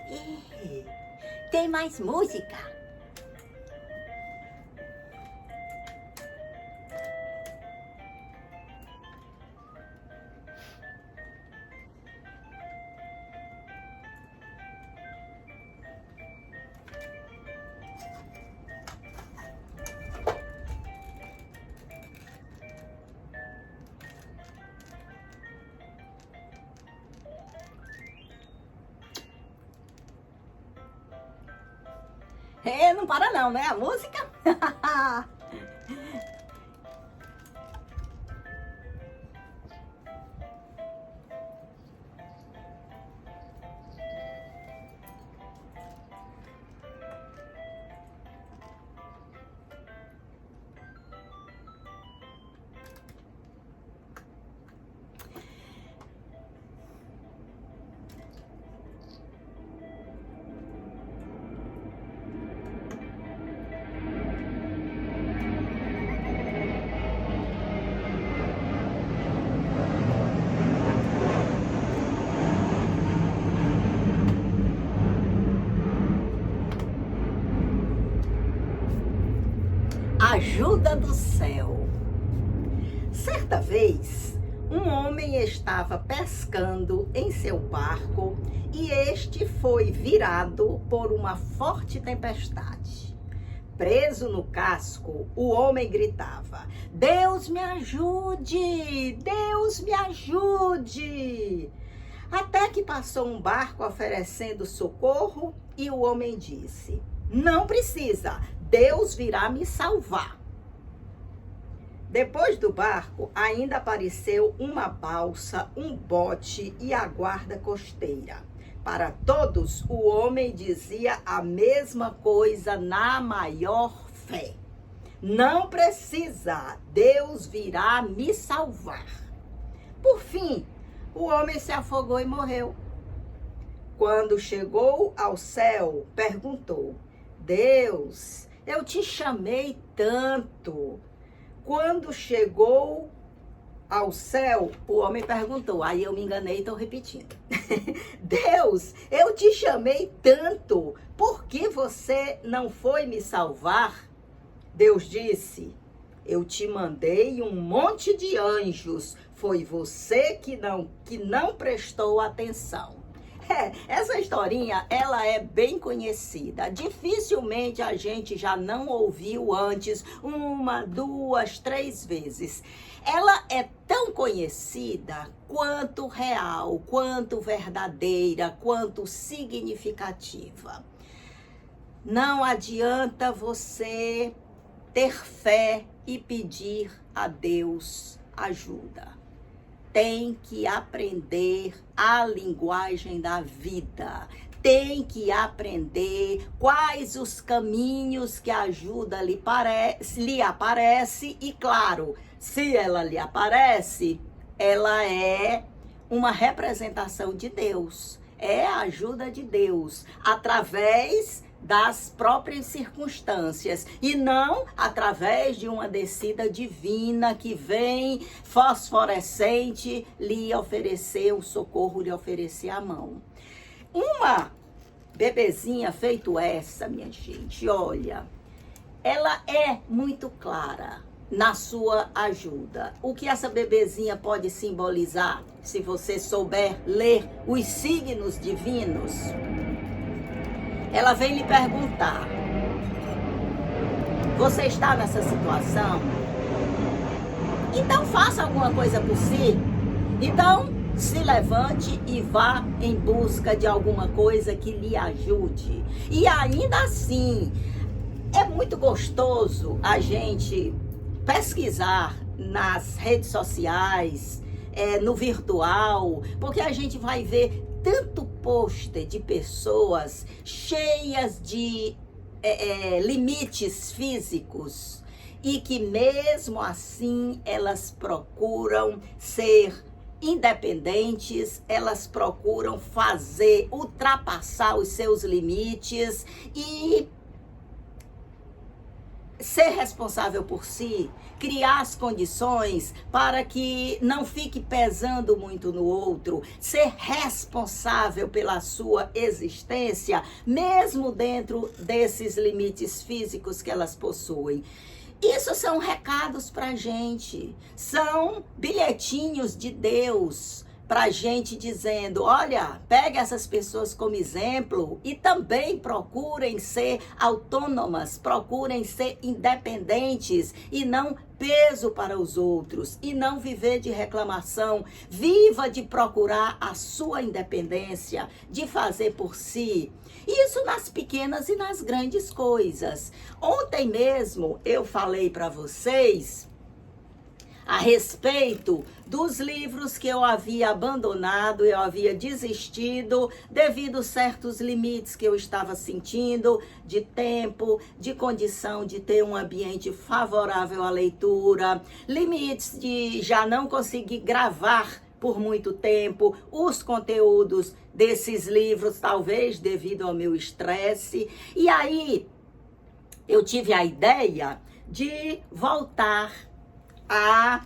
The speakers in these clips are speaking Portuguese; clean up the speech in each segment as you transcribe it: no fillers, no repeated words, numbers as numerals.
Ih, tem mais música? Não para não, né? A música? Ajuda do céu. Certa vez, um homem estava pescando em seu barco e este foi virado por uma forte tempestade. Preso no casco, o homem gritava: "Deus me ajude! Deus me ajude!" Até que passou um barco oferecendo socorro e o homem disse: "Não precisa, Deus virá me salvar." Depois do barco, ainda apareceu uma balsa, um bote e a guarda costeira. Para todos, o homem dizia a mesma coisa na maior fé: "Não precisa, Deus virá me salvar." Por fim, o homem se afogou e morreu. Quando chegou ao céu, perguntou: "Deus, eu te chamei tanto." Quando chegou ao céu, o homem perguntou, aí eu me enganei e estou repetindo. "Deus, eu te chamei tanto, por que você não foi me salvar?" Deus disse: "Eu te mandei um monte de anjos, foi você que não prestou atenção." Essa historinha, ela é bem conhecida. Dificilmente a gente já não ouviu antes, 1, 2, 3 vezes. Ela é tão conhecida quanto real, quanto verdadeira, quanto significativa. Não adianta você ter fé e pedir a Deus ajuda. Tem que aprender a linguagem da vida. Tem que aprender quais os caminhos que a ajuda lhe aparece. E claro, se ela lhe aparece, ela é uma representação de Deus. É a ajuda de Deus através das próprias circunstâncias e não através de uma descida divina que vem fosforescente lhe oferecer o socorro, lhe oferecer a mão. Uma bebezinha feito essa, minha gente, olha, ela é muito clara na sua ajuda. O que essa bebezinha pode simbolizar, se você souber ler os signos divinos? Ela vem lhe perguntar: você está nessa situação? Então faça alguma coisa por si. Então se levante e vá em busca de alguma coisa que lhe ajude. E ainda assim, é muito gostoso a gente pesquisar nas redes sociais, no virtual, porque a gente vai ver tanto pôster de pessoas cheias de limites físicos e que mesmo assim elas procuram ser independentes, elas procuram ultrapassar os seus limites e ser responsável por si, criar as condições para que não fique pesando muito no outro, ser responsável pela sua existência, mesmo dentro desses limites físicos que elas possuem. Isso são recados para a gente, são bilhetinhos de Deus para a gente dizendo, olha, pegue essas pessoas como exemplo e também procurem ser autônomas, procurem ser independentes e não peso para os outros e não viver de reclamação. Viva de procurar a sua independência, de fazer por si. Isso nas pequenas e nas grandes coisas. Ontem mesmo eu falei para vocês a respeito dos livros que eu havia abandonado, eu havia desistido devido a certos limites que eu estava sentindo de tempo, de condição de ter um ambiente favorável à leitura, limites de já não conseguir gravar por muito tempo os conteúdos desses livros, talvez devido ao meu estresse. E aí eu tive a ideia de voltar a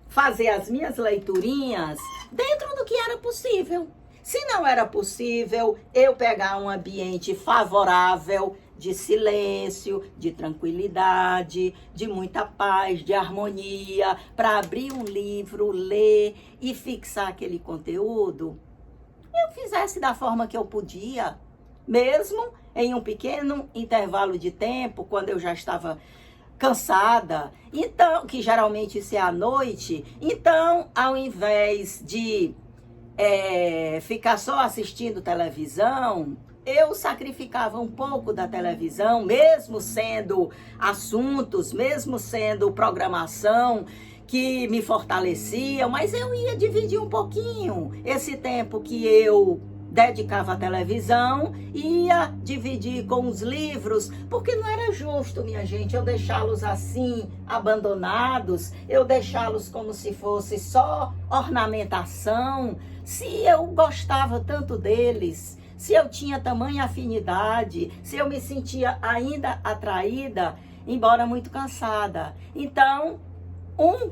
fazer as minhas leiturinhas dentro do que era possível. Se não era possível, eu pegar um ambiente favorável de silêncio, de tranquilidade, de muita paz, de harmonia, para abrir um livro, ler e fixar aquele conteúdo, eu fizesse da forma que eu podia, mesmo em um pequeno intervalo de tempo, quando eu já estava cansada, então, que geralmente isso é à noite. Então, ao invés de ficar só assistindo televisão, eu sacrificava um pouco da televisão, mesmo sendo assuntos, mesmo sendo programação que me fortaleciam, mas eu ia dividir um pouquinho esse tempo que eu dedicava à televisão, ia dividir com os livros, porque não era justo, minha gente, eu deixá-los assim, abandonados, eu deixá-los como se fosse só ornamentação. Se eu gostava tanto deles, se eu tinha tamanha afinidade, se eu me sentia ainda atraída, embora muito cansada. Então, um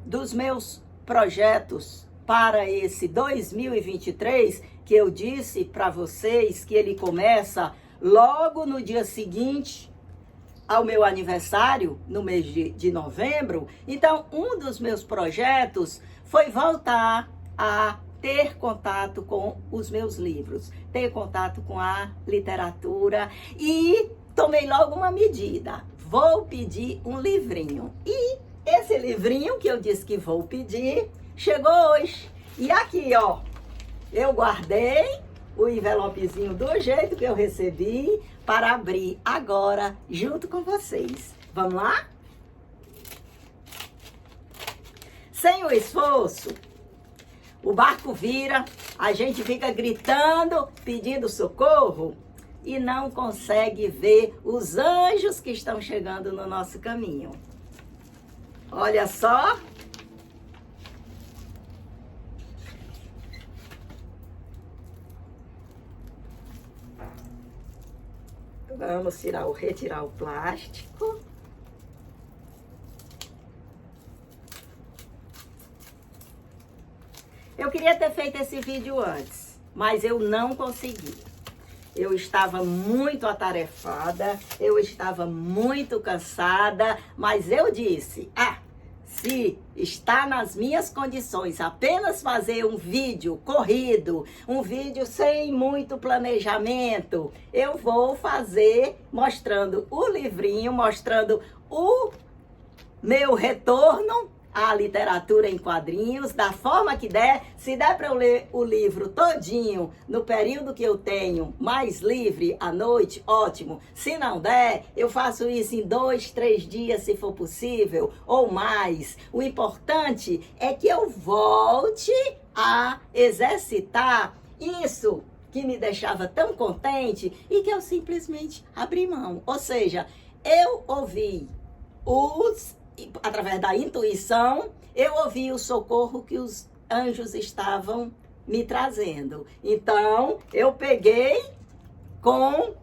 dos meus projetos para esse 2023, que eu disse para vocês que ele começa logo no dia seguinte ao meu aniversário, no mês de novembro. Então, um dos meus projetos foi voltar a ter contato com os meus livros, ter contato com a literatura, e tomei logo uma medida. Vou pedir um livrinho. E esse livrinho que eu disse que vou pedir, chegou hoje. E aqui, ó, eu guardei o envelopezinho do jeito que eu recebi para abrir agora junto com vocês. Vamos lá? Sem o esforço, o barco vira, a gente fica gritando, pedindo socorro e não consegue ver os anjos que estão chegando no nosso caminho. Olha só. Vamos retirar o plástico. Eu queria ter feito esse vídeo antes, mas eu não consegui. Eu estava muito atarefada, eu estava muito cansada, mas eu disse, se está nas minhas condições apenas fazer um vídeo corrido, um vídeo sem muito planejamento, eu vou fazer mostrando o livrinho, mostrando o meu retorno à literatura em quadrinhos, da forma que der. Se der para eu ler o livro todinho no período que eu tenho mais livre à noite, ótimo. Se não der, eu faço isso em 2, 3 dias, se for possível, ou mais. O importante é que eu volte a exercitar isso que me deixava tão contente e que eu simplesmente abri mão. Ou seja, eu ouvi através da intuição, eu ouvi o socorro que os anjos estavam me trazendo. Então, eu peguei com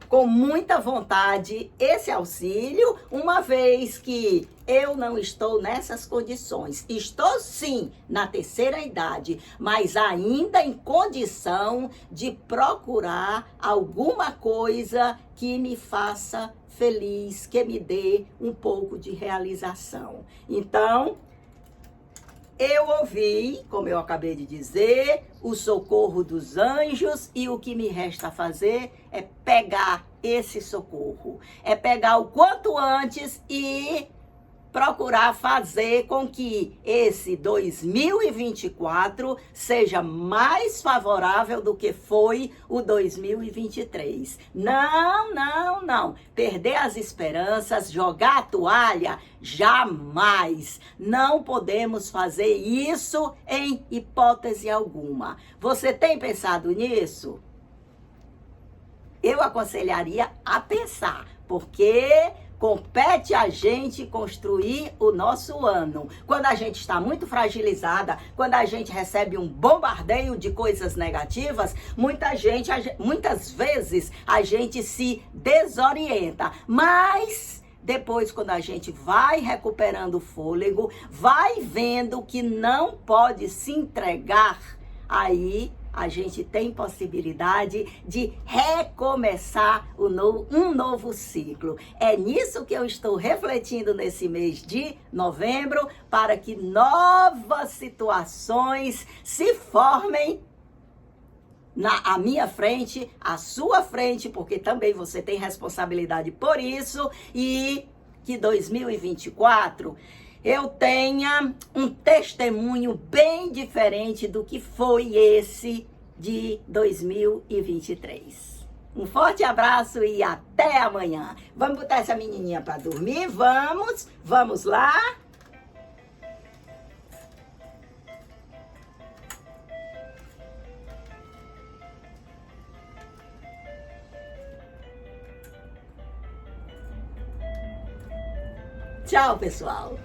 com muita vontade esse auxílio, uma vez que eu não estou nessas condições. Estou sim na terceira idade, mas ainda em condição de procurar alguma coisa que me faça feliz, que me dê um pouco de realização. Então, eu ouvi, como eu acabei de dizer, o socorro dos anjos, e o que me resta fazer é pegar esse socorro. É pegar o quanto antes e procurar fazer com que esse 2024 seja mais favorável do que foi o 2023. Não. Perder as esperanças, jogar a toalha, jamais. Não podemos fazer isso em hipótese alguma. Você tem pensado nisso? Eu aconselharia a pensar, porque compete a gente construir o nosso ano. Quando a gente está muito fragilizada, quando a gente recebe um bombardeio de coisas negativas, muitas vezes a gente se desorienta. Mas depois, quando a gente vai recuperando o fôlego, vai vendo que não pode se entregar, aí a gente tem possibilidade de recomeçar um novo ciclo. É nisso que eu estou refletindo nesse mês de novembro, para que novas situações se formem à minha frente, à sua frente, porque também você tem responsabilidade por isso, e que 2024 eu tenha um testemunho bem diferente do que foi esse de 2023. Um forte abraço e até amanhã. Vamos botar essa menininha para dormir? Vamos lá. Tchau, pessoal.